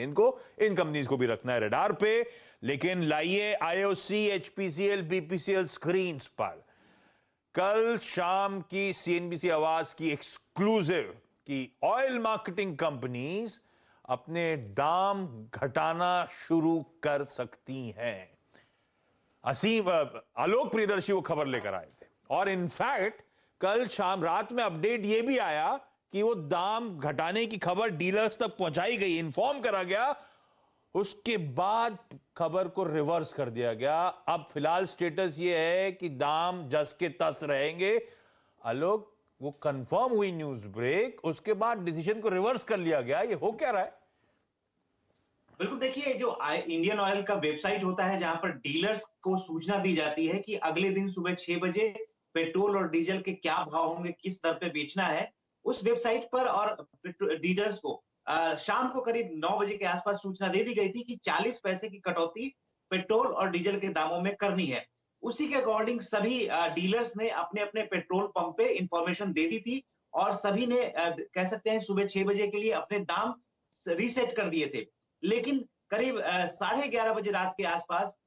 इनको इन कंपनीज को भी रखना है रडार पे। लेकिन लाइए आईओसी, एचपीसीएल, बीपीसीएल स्क्रीन पर कल शाम की सीएनबीसी आवाज की एक्सक्लूसिव कि ऑयल मार्केटिंग कंपनीज अपने दाम घटाना शुरू कर सकती हैं। आलोक प्रियदर्शी वो खबर लेकर आए थे और इनफैक्ट कल शाम रात में अपडेट ये भी आया कि वो दाम घटाने की खबर डीलर्स तक पहुंचाई गई, इन्फॉर्म करा गया। उसके बाद खबर को रिवर्स कर दिया गया। अब फिलहाल स्टेटस ये है कि दाम जस के तस रहेंगे। आलोक, वो कंफर्म हुई न्यूज ब्रेक, उसके बाद डिसीजन को रिवर्स कर लिया गया। ये हो क्या रहा है? बिल्कुल, देखिए, जो इंडियन ऑयल का वेबसाइट होता है जहां पर डीलर्स को सूचना दी जाती है कि अगले दिन सुबह 6 बजे पेट्रोल और डीजल के क्या भाव होंगे, किस दर पे बेचना है, उस वेबसाइट पर और डीलर्स को शाम को करीब 9 बजे के आसपास सूचना दे दी गई थी कि 40 पैसे की कटौती पेट्रोल और डीजल के दामों में करनी है। उसी के अकॉर्डिंग सभी डीलर्स ने अपने अपने पेट्रोल पंप पे इंफॉर्मेशन दे दी थी और सभी ने कह सकते हैं सुबह 6 बजे के लिए अपने दाम रीसेट कर दिए थे। लेकिन करीब 11:30 बजे रात के आसपास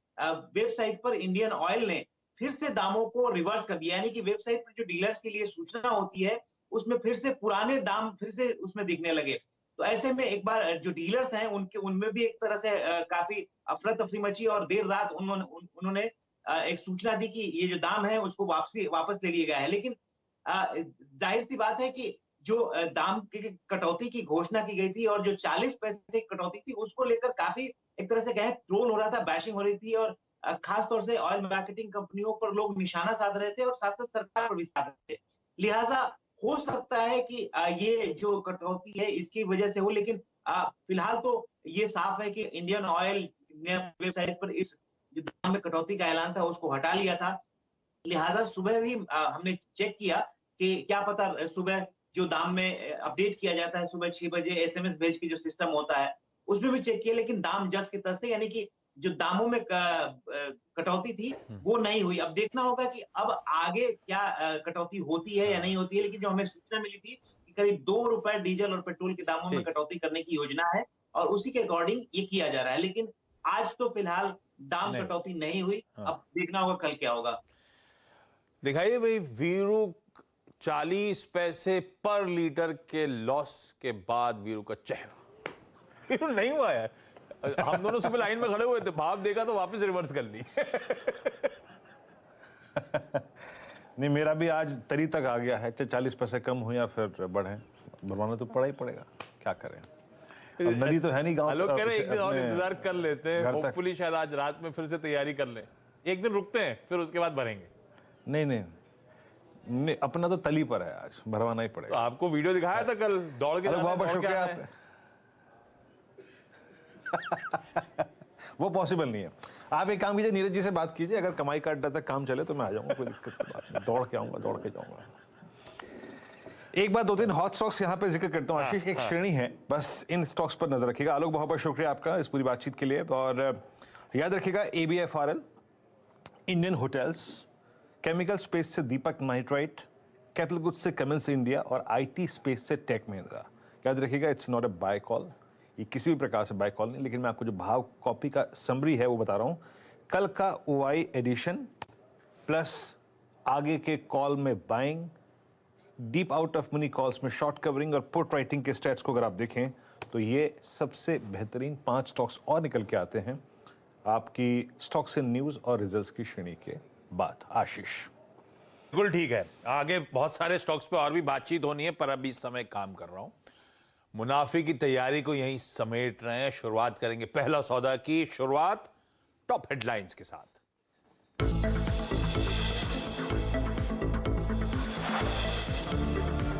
वेबसाइट पर इंडियन ऑयल ने फिर से दामों को रिवर्स कर दिया, यानी कि वेबसाइट पर जो डीलर्स के लिए सूचना होती है उसमें फिर से पुराने दाम फिर से उसमें दिखने लगे। तो ऐसे में एक बार जो डीलर्स हैं उनमें भी एक तरह से काफी अफरा तफरी मची और देर रात उन्होंने एक सूचना दी कि ये जो दाम है उसको वापस ले लिया गया है। लेकिन जाहिर सी बात है कि जो दाम की कटौती की घोषणा की गई थी और जो 40 पैसे की कटौती थी उसको लेकर काफी एक तरह से कहें ट्रोल हो रहा था, बैशिंग हो रही थी और खास तौर से ऑयल मार्केटिंग कंपनियों पर लोग निशाना साध रहे थे और साथ साथ सरकार पर भी साध रहे थे। लिहाजा हो सकता है कि ये जो कटौती है इसकी वजह से हो, लेकिन फिलहाल तो ये साफ है कि इंडियन ऑयल ने वेबसाइट पर इस जो दाम में कटौती का ऐलान था उसको हटा लिया था। लिहाजा सुबह भी हमने चेक किया कि क्या पता सुबह जो दाम में अपडेट किया जाता है सुबह 6 बजे एसएमएस भेज के जो सिस्टम होता है उसमें भी चेक किया, लेकिन दाम जस के तस थे, यानी कि जो दामों में कटौती थी वो नहीं हुई। अब देखना होगा कि अब आगे क्या कटौती होती है या नहीं होती है, लेकिन जो हमें सूचना मिली थी कि करीब ₹2 डीजल और पेट्रोल के दामों में कटौती करने की योजना है और उसी के अकॉर्डिंग ये किया जा रहा है। लेकिन आज तो फिलहाल दाम कटौती नहीं हुई। अब देखना होगा कल क्या होगा। दिखाइए भाई, वीरू 40 पैसे पर लीटर के लॉस के बाद वीरू का चेहरा वीरू नहीं हुआ है। हम दोनों सुबह लाइन में खड़े हुए थे, भाव देखा तो वापस रिवर्स कर ली। नहीं, मेरा भी आज तरी तक आ गया है, 40 पैसे कम हो या फिर बढ़े, भरवाना तो पड़ा ही पड़ेगा, क्या करें। नदी तो है नहीं गांव। लोग कह रहे हैं एक दिन और इंतजार कर लेते हैं, होपफुली शायद आज रात में फिर से तैयारी कर लें, एक दिन रुकते हैं फिर उसके बाद भरेंगे। नहीं, अपना तो तली पर है, आज भरवाना ही पड़ेगा। तो आपको वीडियो दिखाया था कल दौड़ के, बहुत बहुत शुक्रिया। वो पॉसिबल नहीं है। आप एक काम कीजिए, नीरज जी से बात कीजिए, अगर कमाई का अड्डा तक काम चले तो मैं आ जाऊंगा, कोई दिक्कत की बात नहीं, दौड़ के आऊंगा, दौड़ के जाऊंगा। एक बात, 2-3 हॉट स्टॉक्स यहाँ पे जिक्र करता हूँ आशीष। एक श्रेणी है, बस इन स्टॉक्स पर नजर रखिएगा। आलोक, बहुत बहुत शुक्रिया आपका इस पूरी बातचीत के लिए। और याद रखिएगा, ABFRL, Indian Hotels, chemical space से दीपक नाइट्राइट, कैपिटल गुड्स से कमिंस इंडिया और IT स्पेस से टेक महिंद्रा। याद रखिएगा, it's not a buy call, ये किसी भी प्रकार से बाय कॉल नहीं, लेकिन मैं आपको जो भाव कॉपी का समरी है वो बता रहा हूं। कल का OI एडिशन प्लस आगे के कॉल में buying, deep out of money calls में शॉर्ट कवरिंग और पुट राइटिंग के स्टैट्स को अगर आप देखें तो ये सबसे बेहतरीन 5 स्टॉक्स और निकल के आते हैं आपकी स्टॉक्स इन न्यूज और रिजल्ट्स की श्रेणी के बाद। आशीष, बिल्कुल ठीक है, आगे बहुत सारे स्टॉक्स पे और भी बातचीत होनी है, पर अभी इस समय काम कर रहा हूं। मुनाफे की तैयारी को यहीं समेट रहे हैं। शुरुआत करेंगे पहला सौदा की, शुरुआत टॉप हेडलाइंस के साथ।